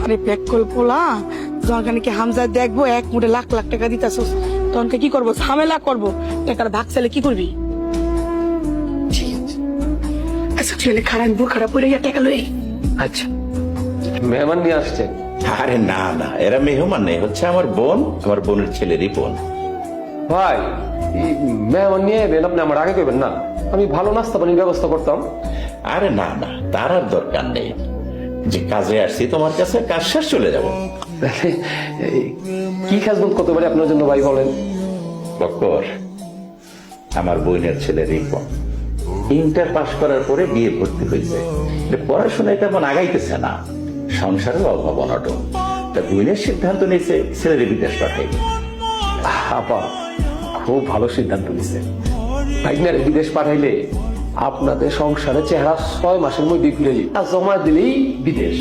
আরে pack call পোলা যখন কি হামজা দেখবো এক মুঠে লাখ লাখ টাকা দিতেছস তখন কি করবো ঝামেলা করবো টাকার ভাগ চাইলে কি করবি ঠিক আছে আচ্ছা ছেলে খারাপ বুখারা পড়ে গিয়ে টাকা লই আচ্ছা মেহমান নিয়ে আসছেন? আরে না না, এরা মেহমান নেই, হচ্ছে আমার বোন, আমার বোনের ছেলেরই বোন। ভাই এই মেহমান নিয়ে এবেন আপনি আমার আগে কইবেন না, আমি ভালো নাস্তা পানির ব্যবস্থা করতাম। আরে না না, তার আর দরকার নেই, যে কাজে আসছি তোমার কাছে, কাজ শেষ চলে যাবো। এই, কি খেজমত করতে পারি আপনার জন্য ভাই বলেন? বক্কর, আমার বোনের ছেলে রিপন ইন্টার পাস করার পরে বিয়ে ভর্তি হয়েছে, পড়াশোনায় তেমন আগাইতেছে না, সংসারের অভাব অনটন, তা বোনের সিদ্ধান্ত নিয়েছে ছেলের বিদেশ পাঠাইবে। আপা খুব ভালো সিদ্ধান্ত নিচ্ছে। ভাইনারে বিদেশ পাঠাইলে আপনাদের সংসারে চেহারা 6 মাসের মধ্যে ঘুরে যাবে, আর জমা দিলেই বিদেশ।